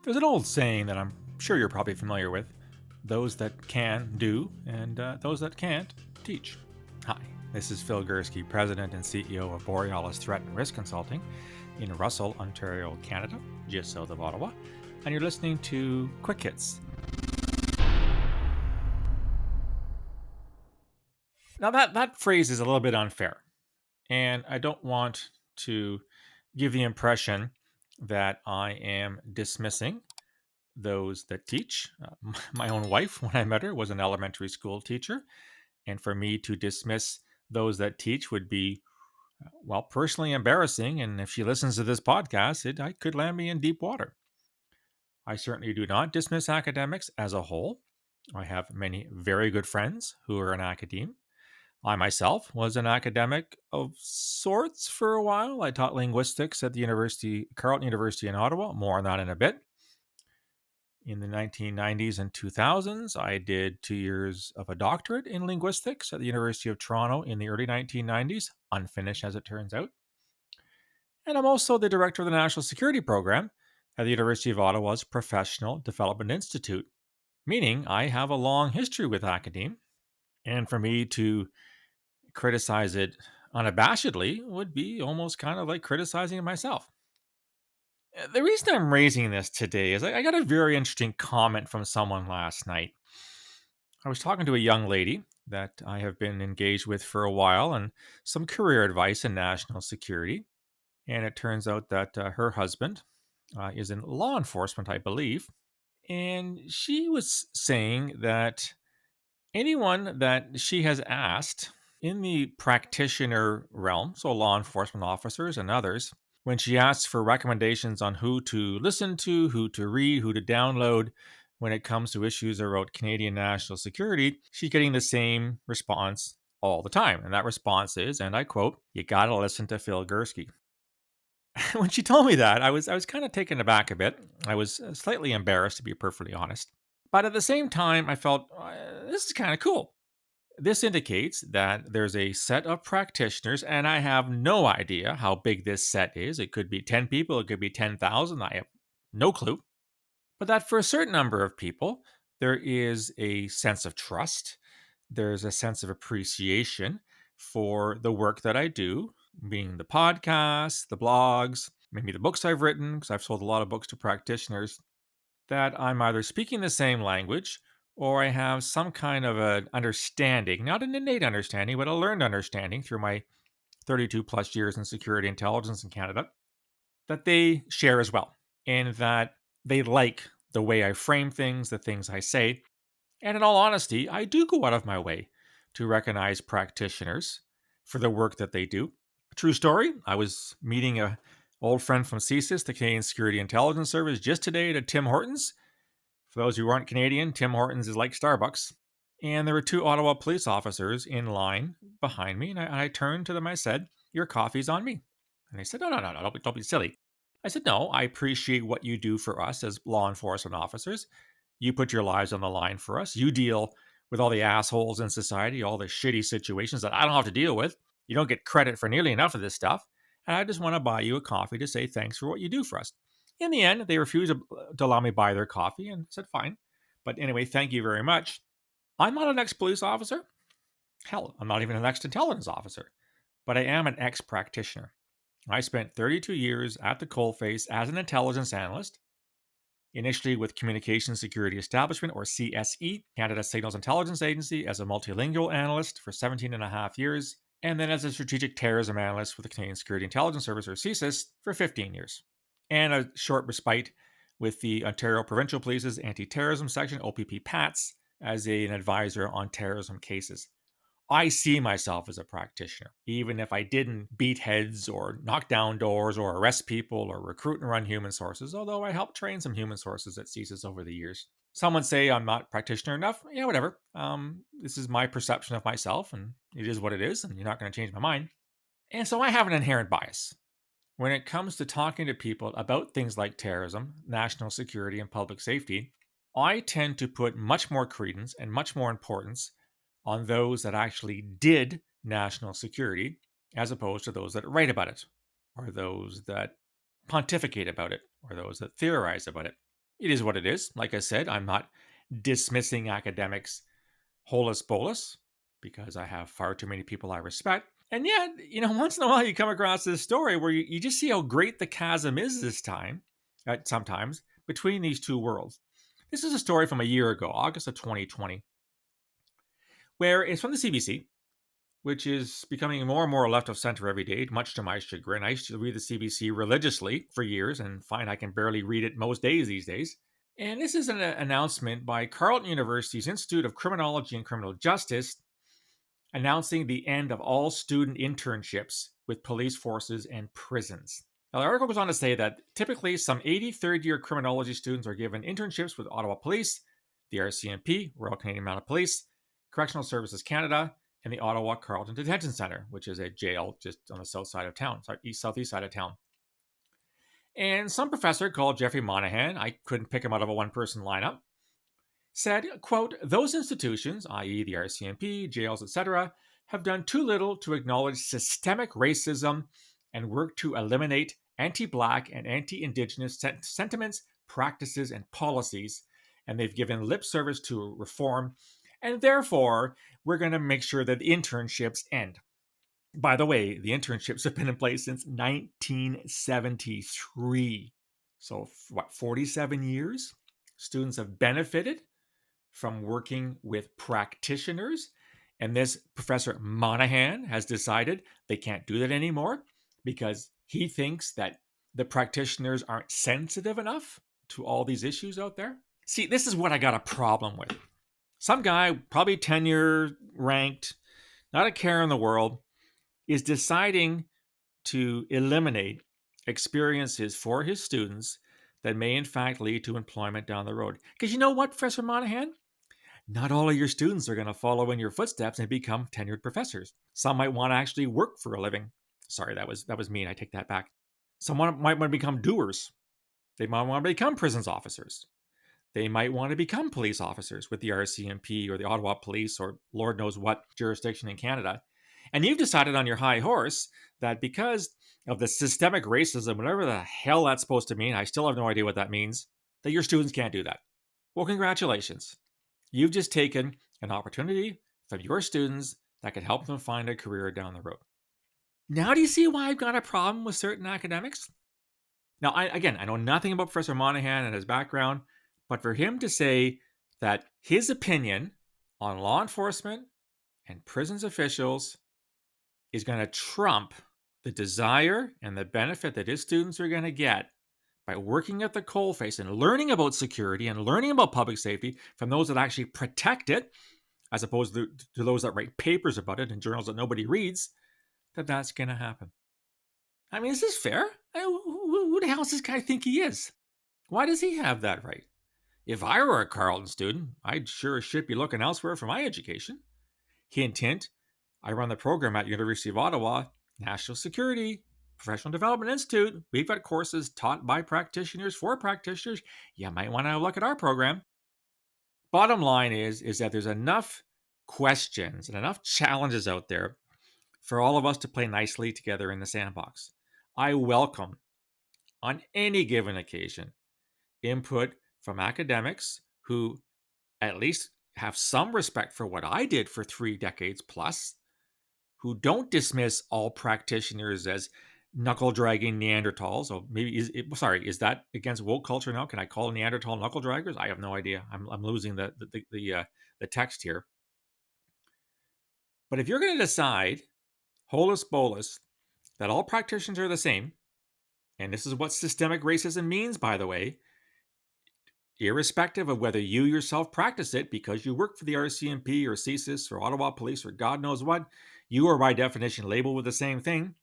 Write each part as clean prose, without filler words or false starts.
There's an old saying that I'm sure you're probably familiar with: those that can do, and those that can't teach. Hi, this is Phil Gurski, President and CEO of Borealis Threat and Risk Consulting in Russell, Ontario, Canada, just south of Ottawa, and you're listening to Quick Hits. Now, that phrase is a little bit unfair, and I don't want to give the impression that I am dismissing those that teach. My own wife, when I met her, was an elementary school teacher. And for me to dismiss those that teach would be, well, personally embarrassing. And if she listens to this podcast, I could land me in deep water. I certainly do not dismiss academics as a whole. I have many very good friends who are in academia. I myself was an academic of sorts for a while. I taught linguistics at the Carleton University in Ottawa. More on that in a bit. In the 1990s and 2000s, I did 2 years of a doctorate in linguistics at the University of Toronto in the early 1990s, unfinished as it turns out. And I'm also the director of the National Security Program at the University of Ottawa's Professional Development Institute, meaning I have a long history with academia. And for me to criticize it unabashedly would be almost kind of like criticizing it myself. The reason I'm raising this today is I got a very interesting comment from someone last night. I was talking to a young lady that I have been engaged with for a while and some career advice in national security. And it turns out that her husband is in law enforcement, I believe. And she was saying that anyone that she has asked in the practitioner realm, so law enforcement officers and others, when she asks for recommendations on who to listen to, who to read, who to download when it comes to issues around Canadian national security, she's getting the same response all the time. And that response is, and I quote, "You gotta listen to Phil Gurski." When she told me that, I was kind of taken aback a bit. I was slightly embarrassed, to be perfectly honest. But at the same time, I felt this is kind of cool. This indicates that there's a set of practitioners, and I have no idea how big this set is. It could be 10 people, it could be 10,000. I have no clue. But that for a certain number of people, there is a sense of trust. There's a sense of appreciation for the work that I do, being the podcasts, the blogs, maybe the books I've written, because I've sold a lot of books to practitioners, that I'm either speaking the same language or I have some kind of an understanding, not an innate understanding, but a learned understanding through my 32 plus years in security intelligence in Canada, that they share as well. And that they like the way I frame things, the things I say. And in all honesty, I do go out of my way to recognize practitioners for the work that they do. True story, I was meeting a old friend from CSIS, the Canadian Security Intelligence Service, just today at a Tim Hortons. For those who aren't Canadian, Tim Hortons is like Starbucks. And there were two Ottawa police officers in line behind me. And I turned to them. I said, "Your coffee's on me." And they said, "No, no, no, no, don't be silly." I said, "No, I appreciate what you do for us as law enforcement officers. You put your lives on the line for us. You deal with all the assholes in society, all the shitty situations that I don't have to deal with. You don't get credit for nearly enough of this stuff. And I just want to buy you a coffee to say thanks for what you do for us." In the end, they refused to allow me to buy their coffee and said, "Fine. But anyway, thank you very much." I'm not an ex police officer. Hell, I'm not even an ex intelligence officer. But I am an ex practitioner. I spent 32 years at the coalface as an intelligence analyst, initially with Communications Security Establishment, or CSE, Canada's Signals Intelligence Agency, as a multilingual analyst for 17 and a half years, and then as a strategic terrorism analyst with the Canadian Security Intelligence Service, or CSIS, for 15 years. And a short respite with the Ontario Provincial Police's Anti-Terrorism Section, OPP PATS, as an advisor on terrorism cases. I see myself as a practitioner, even if I didn't beat heads or knock down doors or arrest people or recruit and run human sources, although I helped train some human sources at CSIS over the years. Some would say I'm not practitioner enough. Yeah, whatever. This is my perception of myself, and it is what it is, and you're not going to change my mind. And so I have an inherent bias when it comes to talking to people about things like terrorism, national security, and public safety. I tend to put much more credence and much more importance on those that actually did national security as opposed to those that write about it, or those that pontificate about it, or those that theorize about it. It is what it is. Like I said, I'm not dismissing academics holus bolus because I have far too many people I respect. And yet, once in a while you come across this story where you just see how great the chasm is this time, sometimes, between these two worlds. This is a story from a year ago, August of 2020, where it's from the CBC, which is becoming more and more left of center every day, much to my chagrin. I used to read the CBC religiously for years and find I can barely read it most days these days. And this is an announcement by Carleton University's Institute of Criminology and Criminal Justice announcing the end of all student internships with police forces and prisons. Now, the article goes on to say that typically some 80 third-year criminology students are given internships with Ottawa Police, the RCMP, Royal Canadian Mounted Police, Correctional Services Canada, and the Ottawa Carleton Detention Centre, which is a jail just on the southeast side of town. And some professor called Jeffrey Monahan, I couldn't pick him out of a one-person lineup, said, quote, those institutions, i.e. the RCMP, jails, etc., have done too little to acknowledge systemic racism and work to eliminate anti-Black and anti-Indigenous sentiments, practices, and policies. And they've given lip service to reform. And therefore, we're going to make sure that the internships end. By the way, the internships have been in place since 1973. So, 47 years? Students have benefited from working with practitioners. And this Professor Monahan has decided they can't do that anymore because he thinks that the practitioners aren't sensitive enough to all these issues out there. See, this is what I got a problem with. Some guy, probably tenure ranked, not a care in the world, is deciding to eliminate experiences for his students that may in fact lead to employment down the road. Because you know what, Professor Monahan? Not all of your students are going to follow in your footsteps and become tenured professors. Some might want to actually work for a living. Sorry, that was mean. I take that back. Someone might want to become doers. They might want to become prisons officers. They might want to become police officers with the RCMP or the Ottawa Police or Lord knows what jurisdiction in Canada. And you've decided on your high horse that because of the systemic racism, whatever the hell that's supposed to mean, I still have no idea what that means, that your students can't do that. Well, congratulations. You've just taken an opportunity from your students that could help them find a career down the road. Now do you see why I've got a problem with certain academics? Now, I know nothing about Professor Monahan and his background, but for him to say that his opinion on law enforcement and prisons officials is going to trump the desire and the benefit that his students are going to get by working at the coalface and learning about security and learning about public safety from those that actually protect it, as opposed to those that write papers about it in journals that nobody reads, that's going to happen. I mean, is this fair? Who the hell does this guy think he is? Why does he have that right? If I were a Carleton student, I'd sure as shit be looking elsewhere for my education. Hint, hint, I run the program at University of Ottawa, National Security, Professional Development Institute. We've got courses taught by practitioners for practitioners. You might want to look at our program. Bottom line is that there's enough questions and enough challenges out there for all of us to play nicely together in the sandbox. I welcome, on any given occasion, input from academics who at least have some respect for what I did for 3 decades plus, who don't dismiss all practitioners as knuckle-dragging Neanderthals. Or maybe, is that against woke culture now? Can I call Neanderthal knuckle-draggers? I have no idea. I'm losing the text here. But if you're going to decide, holus bolus, that all practitioners are the same, and this is what systemic racism means, by the way, irrespective of whether you yourself practice it because you work for the RCMP or CSIS or Ottawa Police or God knows what, you are by definition labeled with the same thing.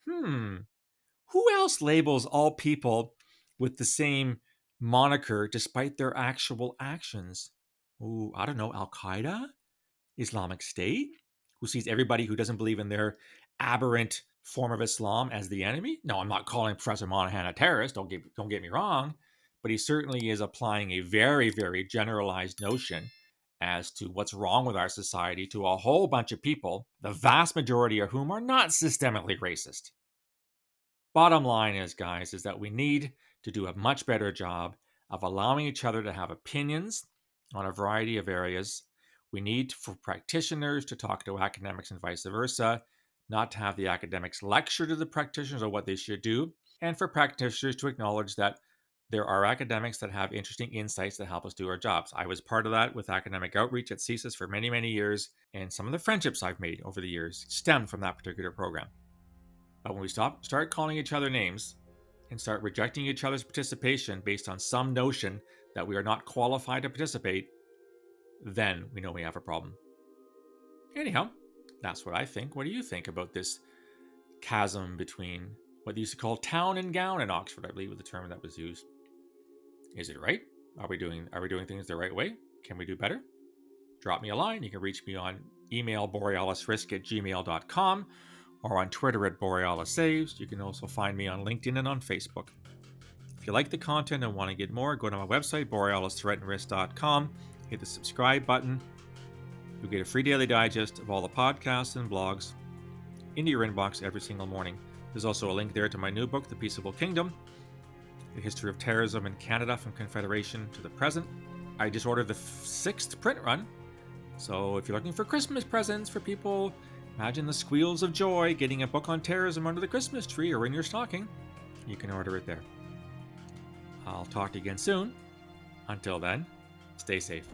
Who else labels all people with the same moniker despite their actual actions? Ooh, I don't know, Al-Qaeda? Islamic State? Who sees everybody who doesn't believe in their aberrant form of Islam as the enemy? No, I'm not calling Professor Monahan a terrorist, don't get me wrong, but he certainly is applying a very, very generalized notion as to what's wrong with our society to a whole bunch of people, the vast majority of whom are not systemically racist. Bottom line is, guys, is that we need to do a much better job of allowing each other to have opinions on a variety of areas. We need for practitioners to talk to academics and vice versa, not to have the academics lecture to the practitioners on what they should do, and for practitioners to acknowledge that there are academics that have interesting insights that help us do our jobs. I was part of that with academic outreach at CSIS for many, many years, and some of the friendships I've made over the years stem from that particular program. But when we start calling each other names and start rejecting each other's participation based on some notion that we are not qualified to participate, then we know we have a problem. Anyhow, that's what I think. What do you think about this chasm between what they used to call town and gown in Oxford, I believe was the term that was used? Is it right? Are we doing things the right way? Can we do better? Drop me a line. You can reach me on email borealisrisk@gmail.com or on Twitter @BorealisSaves. You can also find me on LinkedIn and on Facebook. If you like the content and want to get more, go to my website, borealisthreatandrisk.com. Hit the subscribe button. You'll get a free daily digest of all the podcasts and blogs into your inbox every single morning. There's also a link there to my new book, The Peaceable Kingdom, the history of terrorism in Canada from Confederation to the present. I just ordered the 6th print run. So if you're looking for Christmas presents for people, imagine the squeals of joy getting a book on terrorism under the Christmas tree or in your stocking. You can order it there. I'll talk to you again soon. Until then, stay safe.